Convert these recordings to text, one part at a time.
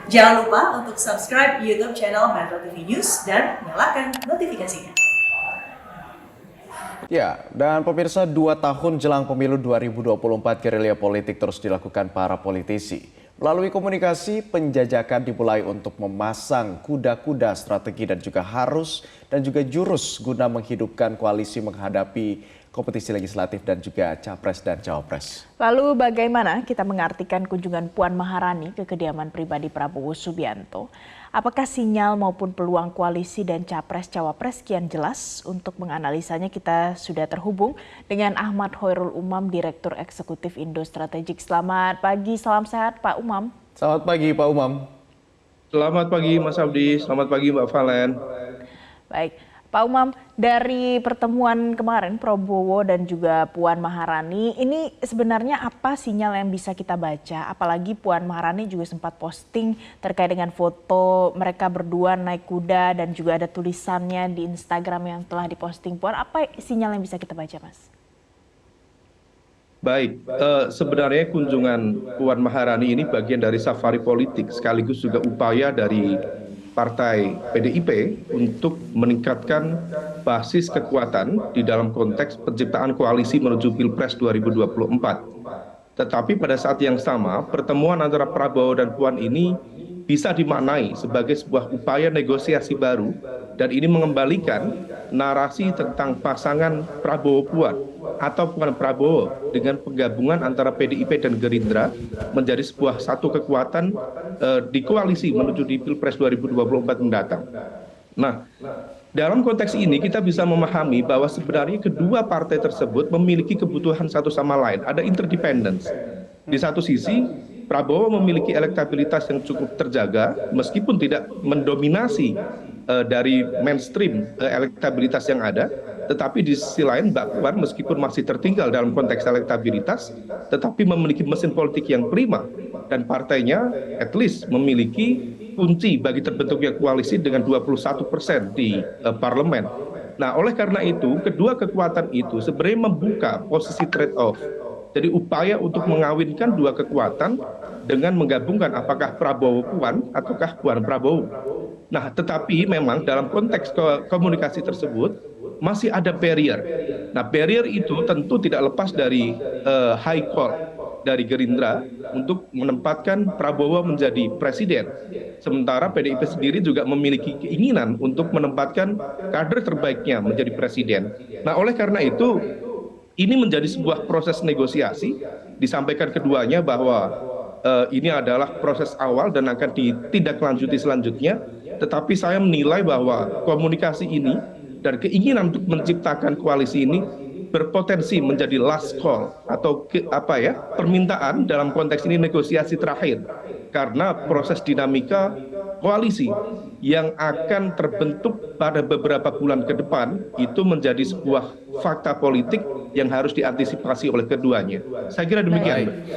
Jangan lupa untuk subscribe YouTube channel Metro TV News dan nyalakan notifikasinya. Ya, dan pemirsa, 2 tahun jelang pemilu 2024, gerilya politik terus dilakukan para politisi. Melalui komunikasi, penjajakan dimulai untuk memasang kuda-kuda strategi dan juga jurus guna menghidupkan koalisi menghadapi kompetisi legislatif dan juga capres dan cawapres. Lalu bagaimana kita mengartikan kunjungan Puan Maharani ke kediaman pribadi Prabowo Subianto? Apakah sinyal maupun peluang koalisi dan capres-cawapres kian jelas? Untuk menganalisanya kita sudah terhubung dengan Ahmad Hoirul Umam, Direktur Eksekutif Indo Strategik. Selamat pagi, salam sehat Pak Umam. Selamat pagi Pak Umam. Selamat pagi Mas Abdi, selamat pagi Mbak Valen. Baik, Pak Umam, dari pertemuan kemarin Prabowo dan juga Puan Maharani, ini sebenarnya apa sinyal yang bisa kita baca? Apalagi Puan Maharani juga sempat posting terkait dengan foto mereka berdua naik kuda dan juga ada tulisannya di Instagram yang telah diposting Puan. Apa sinyal yang bisa kita baca, Mas? Baik, sebenarnya kunjungan Puan Maharani ini bagian dari safari politik sekaligus juga upaya dari Partai PDIP untuk meningkatkan basis kekuatan di dalam konteks penciptaan koalisi menuju Pilpres 2024. Tetapi pada saat yang sama, pertemuan antara Prabowo dan Puan ini bisa dimaknai sebagai sebuah upaya negosiasi baru dan ini mengembalikan narasi tentang pasangan Prabowo-Puan atau Puan Prabowo dengan penggabungan antara PDIP dan Gerindra menjadi sebuah satu kekuatan di koalisi menuju di Pilpres 2024 mendatang. Nah, dalam konteks ini kita bisa memahami bahwa sebenarnya kedua partai tersebut memiliki kebutuhan satu sama lain, ada interdependence. Di satu sisi, Prabowo memiliki elektabilitas yang cukup terjaga meskipun tidak mendominasi dari mainstream elektabilitas yang ada, tetapi di sisi lain Mbak Puan meskipun masih tertinggal dalam konteks elektabilitas, tetapi memiliki mesin politik yang prima dan partainya at least memiliki kunci bagi terbentuknya koalisi dengan 21% di parlemen. Nah, oleh karena itu, kedua kekuatan itu sebenarnya membuka posisi trade-off. Jadi upaya untuk mengawinkan dua kekuatan dengan menggabungkan apakah Prabowo-Puan ataukah Puan-Prabowo. Nah, tetapi memang dalam konteks komunikasi tersebut masih ada barrier. Nah, barrier itu tentu tidak lepas dari high call dari Gerindra untuk menempatkan Prabowo menjadi presiden. Sementara PDIP sendiri juga memiliki keinginan untuk menempatkan kader terbaiknya menjadi presiden. Nah, oleh karena itu ini menjadi sebuah proses negosiasi, disampaikan keduanya bahwa ini adalah proses awal dan akan ditindaklanjuti selanjutnya, tetapi saya menilai bahwa komunikasi ini dan keinginan untuk menciptakan koalisi ini berpotensi menjadi last call atau permintaan dalam konteks ini negosiasi terakhir, karena proses dinamika koalisi yang akan terbentuk pada beberapa bulan ke depan itu menjadi sebuah fakta politik yang harus diantisipasi oleh keduanya. Saya kira demikian.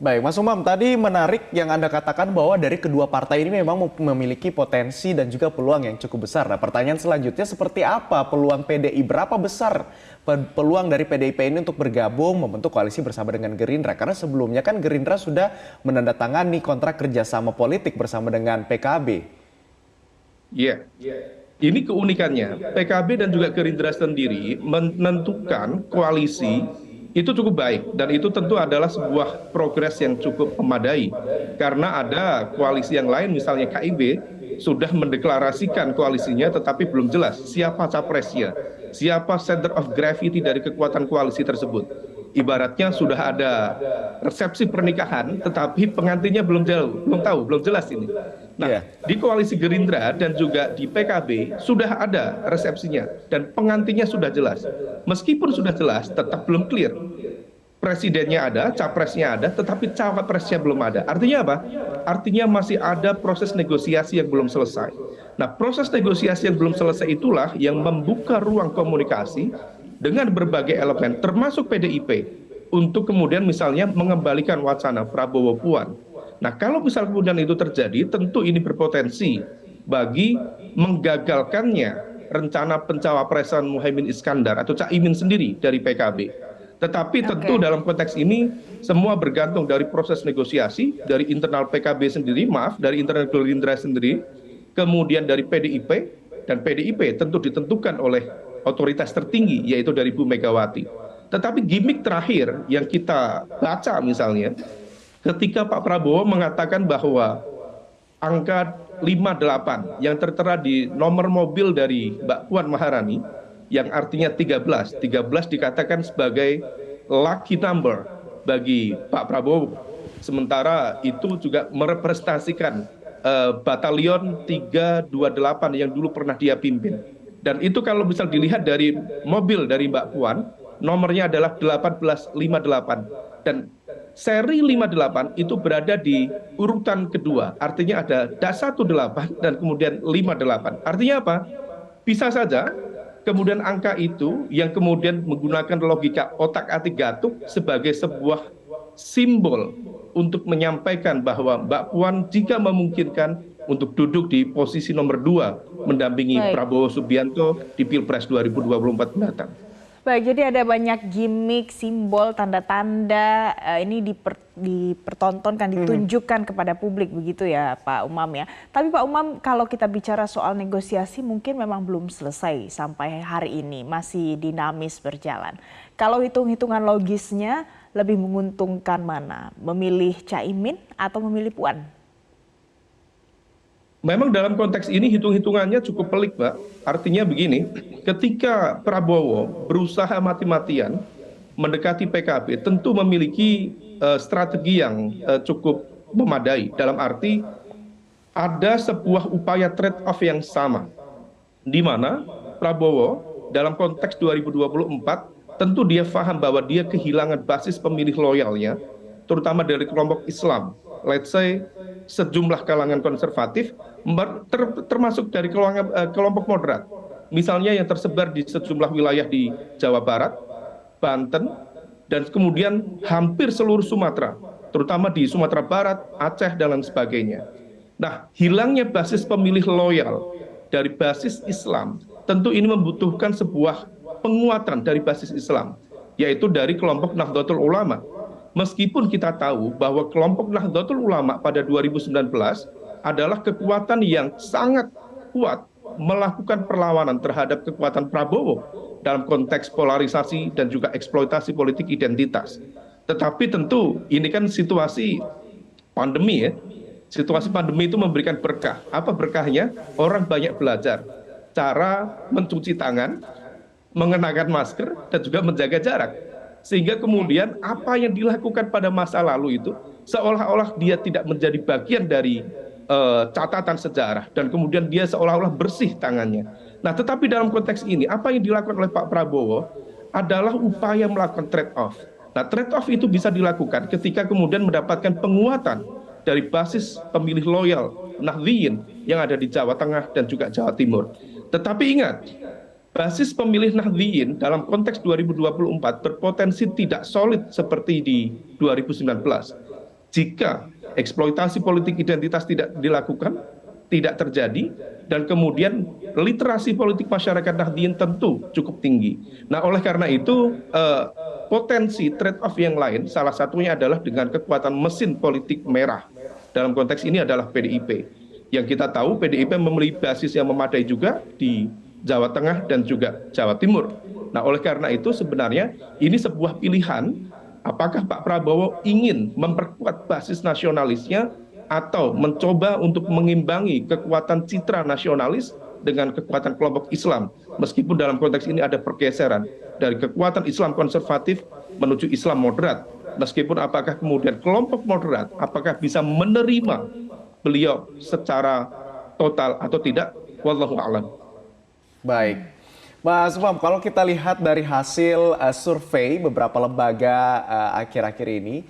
Baik, Mas Umam, tadi menarik yang Anda katakan bahwa dari kedua partai ini memang memiliki potensi dan juga peluang yang cukup besar. Nah, pertanyaan selanjutnya seperti apa peluang PDI? Berapa besar peluang dari PDIP ini untuk bergabung membentuk koalisi bersama dengan Gerindra? Karena sebelumnya kan Gerindra sudah menandatangani kontrak kerjasama politik bersama dengan PKB. Iya. Ini keunikannya, PKB dan juga Gerindra sendiri menentukan koalisi itu cukup baik dan itu tentu adalah sebuah progres yang cukup memadai karena ada koalisi yang lain misalnya KIB sudah mendeklarasikan koalisinya tetapi belum jelas siapa capresnya, siapa center of gravity dari kekuatan koalisi tersebut. Ibaratnya sudah ada resepsi pernikahan tetapi pengantinnya belum tahu, belum jelas ini. Nah, di koalisi Gerindra dan juga di PKB sudah ada resepsinya dan pengantinnya sudah jelas. Meskipun sudah jelas tetap belum clear. Presidennya ada, capresnya ada, tetapi cawapresnya belum ada. Artinya apa? Artinya masih ada proses negosiasi yang belum selesai. Nah, proses negosiasi yang belum selesai itulah yang membuka ruang komunikasi dengan berbagai elemen, termasuk PDIP, untuk kemudian misalnya mengembalikan wacana Prabowo-Puan. Nah, kalau misal kemudian itu terjadi, tentu ini berpotensi bagi menggagalkannya rencana pencawapresan Muhaimin Iskandar atau Caimin sendiri dari PKB. Tetapi tentu Oke. dalam konteks ini semua bergantung dari proses negosiasi dari internal PKB sendiri, dari internal Gerindra sendiri, kemudian dari PDIP, dan PDIP tentu ditentukan oleh otoritas tertinggi yaitu dari Bu Megawati. Tetapi gimmick terakhir yang kita baca misalnya ketika Pak Prabowo mengatakan bahwa angka 58 yang tertera di nomor mobil dari Mbak Puan Maharani yang artinya 13 dikatakan sebagai lucky number bagi Pak Prabowo. Sementara itu juga merepresentasikan batalion 328 yang dulu pernah dia pimpin. Dan itu kalau misal dilihat dari mobil dari Mbak Puan, nomornya adalah 1858. Dan seri 58 itu berada di urutan kedua. Artinya ada 18 dan kemudian 58. Artinya apa? Bisa saja kemudian angka itu yang kemudian menggunakan logika otak-atik gatuk sebagai sebuah simbol untuk menyampaikan bahwa Mbak Puan jika memungkinkan untuk duduk di posisi nomor 2 mendampingi Baik. Prabowo Subianto di Pilpres 2024 mendatang. Baik, jadi ada banyak gimmick, simbol, tanda-tanda ini dipertontonkan, ditunjukkan kepada publik begitu ya Pak Umam ya. Tapi Pak Umam, kalau kita bicara soal negosiasi mungkin memang belum selesai sampai hari ini, masih dinamis berjalan. Kalau hitung-hitungan logisnya lebih menguntungkan mana? Memilih Caimin atau memilih Puan? Memang dalam konteks ini hitung-hitungannya cukup pelik, Mbak. Artinya begini, ketika Prabowo berusaha mati-matian mendekati PKB, tentu memiliki strategi yang cukup memadai. Dalam arti ada sebuah upaya trade-off yang sama, di mana Prabowo dalam konteks 2024 tentu dia paham bahwa dia kehilangan basis pemilih loyalnya, terutama dari kelompok Islam. Let's say sejumlah kalangan konservatif, termasuk dari kelompok moderat. Misalnya yang tersebar di sejumlah wilayah di Jawa Barat, Banten, dan kemudian hampir seluruh Sumatera, terutama di Sumatera Barat, Aceh, dan lain sebagainya. Nah, hilangnya basis pemilih loyal dari basis Islam, tentu ini membutuhkan sebuah penguatan dari basis Islam, yaitu dari kelompok Nahdlatul Ulama. Meskipun kita tahu bahwa kelompok Nahdlatul Ulama pada 2019 adalah kekuatan yang sangat kuat melakukan perlawanan terhadap kekuatan Prabowo dalam konteks polarisasi dan juga eksploitasi politik identitas. Tetapi tentu ini kan situasi pandemi ya. Situasi pandemi itu memberikan berkah. Apa berkahnya? Orang banyak belajar cara mencuci tangan, mengenakan masker, dan juga menjaga jarak. Sehingga kemudian apa yang dilakukan pada masa lalu itu seolah-olah dia tidak menjadi bagian dari catatan sejarah dan kemudian dia seolah-olah bersih tangannya. Nah, tetapi dalam konteks ini apa yang dilakukan oleh Pak Prabowo adalah upaya melakukan trade-off. Nah, trade-off itu bisa dilakukan ketika kemudian mendapatkan penguatan dari basis pemilih loyal Nahdliyin yang ada di Jawa Tengah dan juga Jawa Timur. Tetapi ingat, basis pemilih Nahdliyin dalam konteks 2024 berpotensi tidak solid seperti di 2019. Jika eksploitasi politik identitas tidak dilakukan, tidak terjadi, dan kemudian literasi politik masyarakat Nahdliyin tentu cukup tinggi. Nah, oleh karena itu potensi trade-off yang lain salah satunya adalah dengan kekuatan mesin politik merah. Dalam konteks ini adalah PDIP. Yang kita tahu PDIP memiliki basis yang memadai juga di Jawa Tengah dan juga Jawa Timur. Nah, oleh karena itu sebenarnya ini sebuah pilihan apakah Pak Prabowo ingin memperkuat basis nasionalisnya atau mencoba untuk mengimbangi kekuatan citra nasionalis dengan kekuatan kelompok Islam. Meskipun dalam konteks ini ada pergeseran dari kekuatan Islam konservatif menuju Islam moderat. Meskipun apakah kemudian kelompok moderat apakah bisa menerima beliau secara total atau tidak, wallahu a'lam. Baik, Mas Umam, kalau kita lihat dari hasil survei beberapa lembaga akhir-akhir ini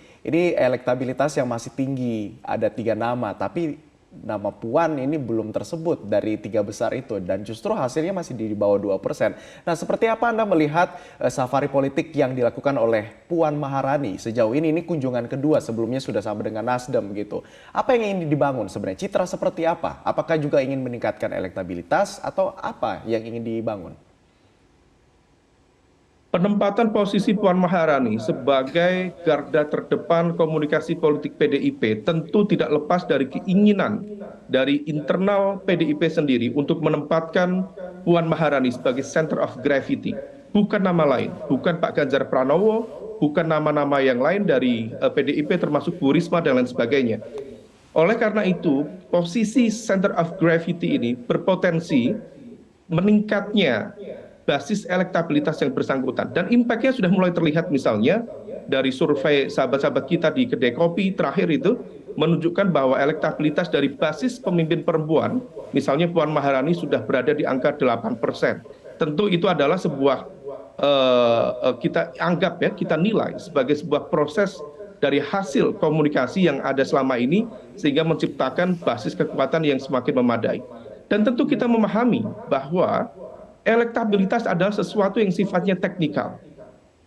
elektabilitas yang masih tinggi, ada 3 nama, tapi nama Puan ini belum tersebut dari 3 besar itu, dan justru hasilnya masih di bawah 2%. Nah, seperti apa Anda melihat safari politik yang dilakukan oleh Puan Maharani sejauh ini? Ini kunjungan kedua, sebelumnya sudah sama dengan Nasdem gitu. Apa yang ingin dibangun sebenarnya? Citra seperti apa? Apakah juga ingin meningkatkan elektabilitas atau apa yang ingin dibangun? Penempatan posisi Puan Maharani sebagai garda terdepan komunikasi politik PDIP tentu tidak lepas dari keinginan dari internal PDIP sendiri untuk menempatkan Puan Maharani sebagai center of gravity. Bukan nama lain, bukan Pak Ganjar Pranowo, bukan nama-nama yang lain dari PDIP termasuk Bu Risma dan lain sebagainya. Oleh karena itu, posisi center of gravity ini berpotensi meningkatnya basis elektabilitas yang bersangkutan. Dan impact-nya sudah mulai terlihat misalnya dari survei sahabat-sahabat kita di kedai kopi terakhir itu menunjukkan bahwa elektabilitas dari basis pemimpin perempuan, misalnya Puan Maharani sudah berada di angka 8%. Tentu itu adalah sebuah kita anggap ya, kita nilai sebagai sebuah proses dari hasil komunikasi yang ada selama ini sehingga menciptakan basis kekuatan yang semakin memadai. Dan tentu kita memahami bahwa elektabilitas adalah sesuatu yang sifatnya teknikal.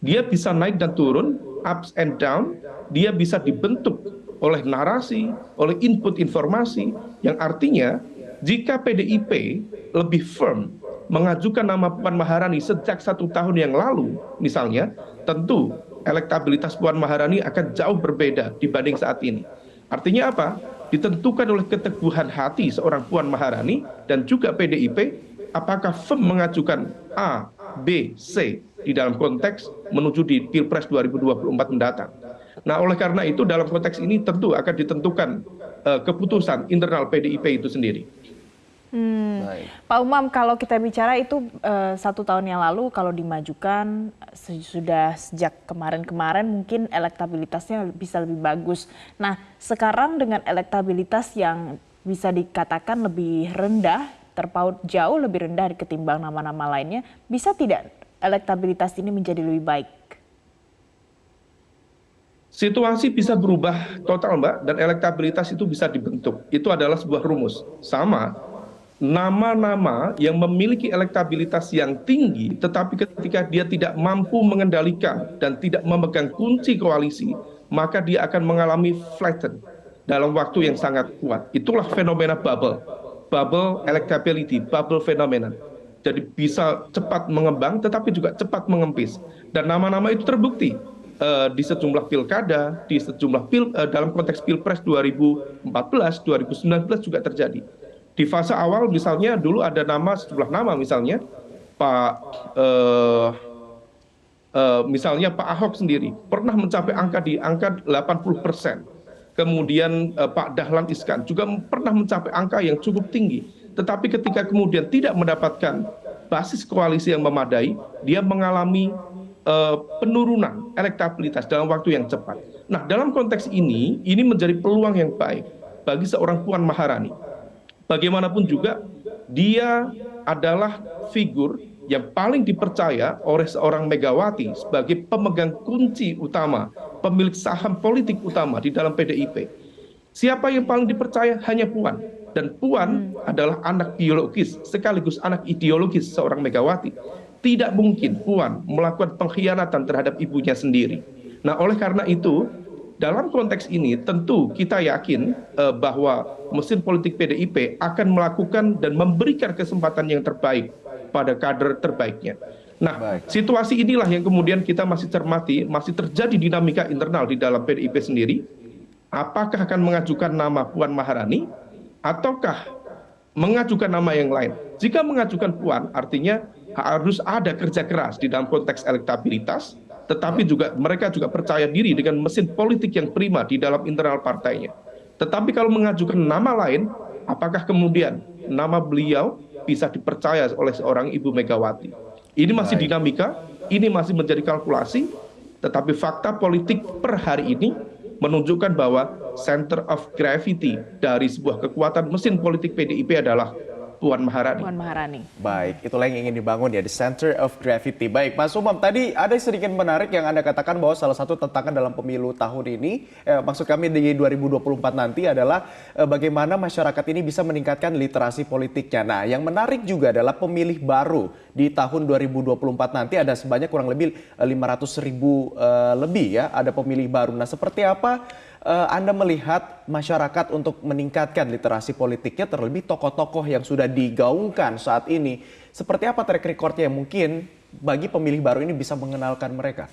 Dia bisa naik dan turun, ups and down, dia bisa dibentuk oleh narasi, oleh input informasi, yang artinya jika PDIP lebih firm mengajukan nama Puan Maharani sejak 1 tahun yang lalu, misalnya, tentu elektabilitas Puan Maharani akan jauh berbeda dibanding saat ini. Artinya apa? Ditentukan oleh keteguhan hati seorang Puan Maharani dan juga PDIP, apakah firm mengajukan A, B, C di dalam konteks menuju di Pilpres 2024 mendatang. Nah, oleh karena itu dalam konteks ini tentu akan ditentukan keputusan internal PDIP itu sendiri. Pak Umam, kalau kita bicara itu 1 tahun yang lalu kalau dimajukan sudah sejak kemarin-kemarin mungkin elektabilitasnya bisa lebih bagus. Nah, sekarang dengan elektabilitas yang bisa dikatakan lebih rendah, terpaut jauh lebih rendah ketimbang nama-nama lainnya, bisa tidak elektabilitas ini menjadi lebih baik? Situasi bisa berubah total, Mbak, dan elektabilitas itu bisa dibentuk. Itu adalah sebuah rumus. Sama, nama-nama yang memiliki elektabilitas yang tinggi, tetapi ketika dia tidak mampu mengendalikan dan tidak memegang kunci koalisi, maka dia akan mengalami flatten dalam waktu yang sangat kuat. Itulah fenomena bubble electability, bubble phenomenon. Jadi bisa cepat mengembang tetapi juga cepat mengempis. Dan nama-nama itu terbukti di sejumlah pilkada, di sejumlah dalam konteks Pilpres 2014, 2019 juga terjadi. Di fase awal misalnya dulu ada sejumlah nama misalnya misalnya Pak Ahok sendiri pernah mencapai di angka 80%. Kemudian Pak Dahlan Iskan juga pernah mencapai angka yang cukup tinggi. Tetapi ketika kemudian tidak mendapatkan basis koalisi yang memadai, dia mengalami penurunan elektabilitas dalam waktu yang cepat. Nah, dalam konteks ini menjadi peluang yang baik bagi seorang Puan Maharani. Bagaimanapun juga, dia adalah figur yang paling dipercaya oleh seorang Megawati sebagai pemegang kunci utama, pemilik saham politik utama di dalam PDIP. Siapa yang paling dipercaya? Hanya Puan. Dan Puan adalah anak biologis sekaligus anak ideologis seorang Megawati. Tidak mungkin Puan melakukan pengkhianatan terhadap ibunya sendiri. Nah, oleh karena itu, dalam konteks ini tentu kita yakin bahwa mesin politik PDIP akan melakukan dan memberikan kesempatan yang terbaik pada kader terbaiknya. Nah, situasi inilah yang kemudian kita masih cermati, masih terjadi dinamika internal di dalam PDIP sendiri. Apakah akan mengajukan nama Puan Maharani ataukah mengajukan nama yang lain? Jika mengajukan Puan, artinya harus ada kerja keras di dalam konteks elektabilitas, tetapi juga mereka juga percaya diri dengan mesin politik yang prima di dalam internal partainya. Tetapi kalau mengajukan nama lain, apakah kemudian nama beliau bisa dipercaya oleh seorang Ibu Megawati? Ini masih dinamika, ini masih menjadi kalkulasi, tetapi fakta politik per hari ini menunjukkan bahwa center of gravity dari sebuah kekuatan mesin politik PDIP adalah Puan Maharani. Puan Maharani. Baik, itulah yang ingin dibangun ya, the center of gravity. Baik, Mas Umam, tadi ada sedikit menarik yang Anda katakan bahwa salah satu tantangan dalam pemilu tahun ini, maksud kami di 2024 nanti adalah bagaimana masyarakat ini bisa meningkatkan literasi politiknya. Nah, yang menarik juga adalah pemilih baru di tahun 2024 nanti ada sebanyak kurang lebih 500 ribu lebih ya, ada pemilih baru. Nah, seperti apa Anda melihat masyarakat untuk meningkatkan literasi politiknya, terlebih tokoh-tokoh yang sudah digaungkan saat ini? Seperti apa track recordnya yang mungkin bagi pemilih baru ini bisa mengenalkan mereka?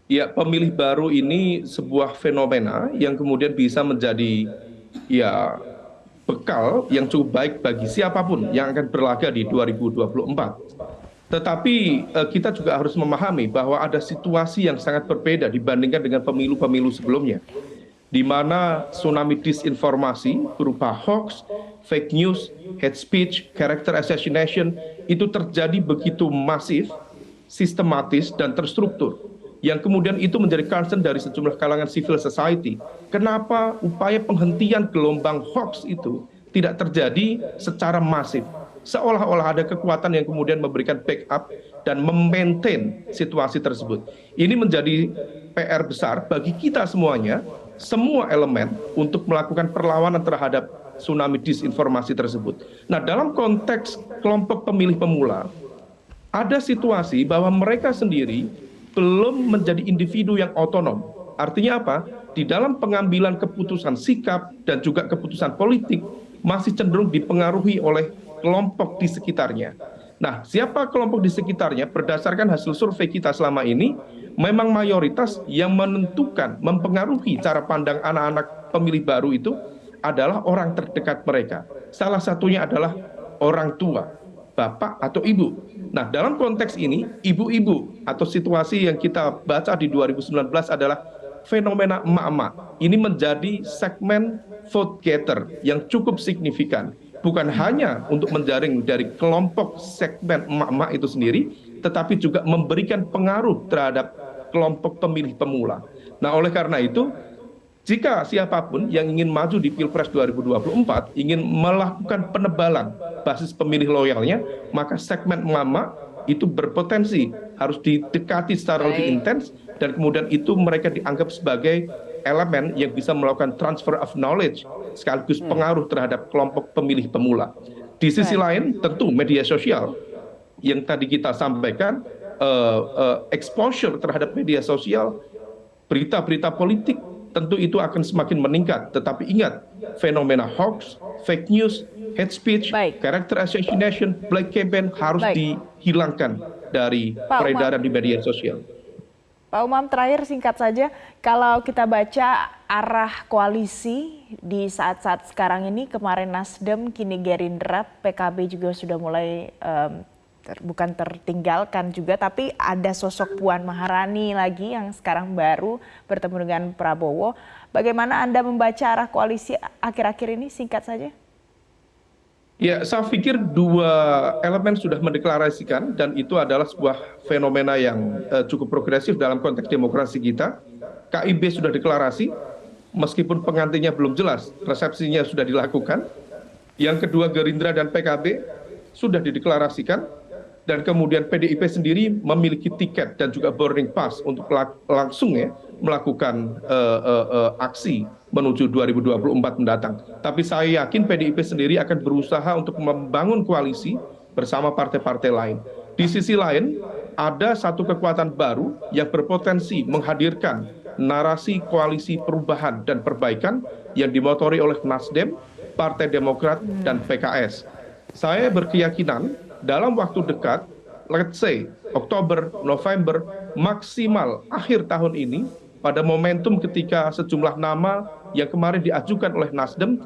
Ya, pemilih baru ini sebuah fenomena yang kemudian bisa menjadi ya bekal yang cukup baik bagi siapapun yang akan berlaga di 2024. Tetapi kita juga harus memahami bahwa ada situasi yang sangat berbeda dibandingkan dengan pemilu-pemilu sebelumnya, di mana tsunami disinformasi berupa hoax, fake news, hate speech, character assassination itu terjadi begitu masif, sistematis, dan terstruktur. Yang kemudian itu menjadi concern dari sejumlah kalangan civil society. Kenapa upaya penghentian gelombang hoax itu tidak terjadi secara masif? Seolah-olah ada kekuatan yang kemudian memberikan backup dan memaintain situasi tersebut. Ini menjadi PR besar bagi kita semuanya, semua elemen untuk melakukan perlawanan terhadap tsunami disinformasi tersebut. Nah, dalam konteks kelompok pemilih pemula, ada situasi bahwa mereka sendiri belum menjadi individu yang otonom. Artinya apa? Di dalam pengambilan keputusan sikap dan juga keputusan politik masih cenderung dipengaruhi oleh kelompok di sekitarnya. Nah, siapa kelompok di sekitarnya? Berdasarkan hasil survei kita selama ini, memang mayoritas yang menentukan, mempengaruhi cara pandang anak-anak pemilih baru itu adalah orang terdekat mereka. Salah satunya adalah orang tua, bapak atau ibu. Nah, dalam konteks ini, ibu-ibu atau situasi yang kita baca di 2019 adalah fenomena emak-emak. Ini menjadi segmen vote getter yang cukup signifikan. Bukan hanya untuk menjaring dari kelompok segmen emak-emak itu sendiri, tetapi juga memberikan pengaruh terhadap kelompok pemilih pemula. Nah, oleh karena itu, jika siapapun yang ingin maju di Pilpres 2024, ingin melakukan penebalan basis pemilih loyalnya, maka segmen emak-emak itu berpotensi harus didekati secara lebih intens, dan kemudian itu mereka dianggap sebagai elemen yang bisa melakukan transfer of knowledge sekaligus pengaruh terhadap kelompok pemilih pemula. Di sisi lain, tentu media sosial yang tadi kita sampaikan, exposure terhadap media sosial, berita-berita politik, tentu itu akan semakin meningkat. Tetapi ingat, fenomena hoax, fake news, hate speech, character assassination, black campaign harus dihilangkan dari peredaran di media sosial. Pak Umam, terakhir singkat saja, kalau kita baca arah koalisi di saat-saat sekarang ini, kemarin Nasdem, kini Gerindra, PKB juga sudah mulai bukan tertinggalkan juga, tapi ada sosok Puan Maharani lagi yang sekarang baru bertemu dengan Prabowo. Bagaimana Anda membaca arah koalisi akhir-akhir ini, singkat saja? Ya, saya pikir dua elemen sudah mendeklarasikan, dan itu adalah sebuah fenomena yang cukup progresif dalam konteks demokrasi kita. KIB sudah deklarasi, meskipun pengantinnya belum jelas, resepsinya sudah dilakukan. Yang kedua, Gerindra dan PKB sudah dideklarasikan, dan kemudian PDIP sendiri memiliki tiket dan juga boarding pass untuk langsung melakukan aksi menuju 2024 mendatang. Tapi saya yakin PDIP sendiri akan berusaha untuk membangun koalisi bersama partai-partai lain. Di sisi lain, ada satu kekuatan baru yang berpotensi menghadirkan narasi koalisi perubahan dan perbaikan yang dimotori oleh Nasdem, Partai Demokrat, dan PKS. Saya berkeyakinan dalam waktu dekat, let's say Oktober, November, maksimal akhir tahun ini, pada momentum ketika sejumlah nama yang kemarin diajukan oleh Nasdem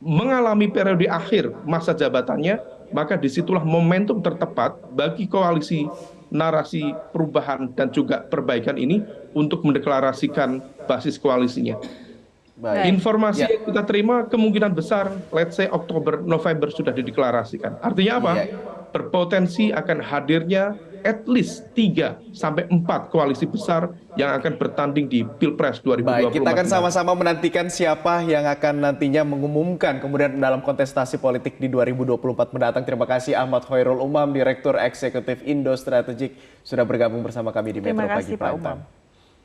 mengalami periode akhir masa jabatannya, maka disitulah momentum tertepat bagi koalisi narasi perubahan dan juga perbaikan ini untuk mendeklarasikan basis koalisinya. Informasi yang kita terima kemungkinan besar, let's say Oktober, November sudah dideklarasikan. Artinya apa? Berpotensi akan hadirnya at least 3-4 koalisi besar yang akan bertanding di Pilpres 2024. Baik, kita akan sama-sama menantikan siapa yang akan nantinya mengumumkan kemudian dalam kontestasi politik di 2024 mendatang. Terima kasih Ahmad Khairul Umam, Direktur Eksekutif Indo Strategik, sudah bergabung bersama kami di Metro Pagi Prime Time.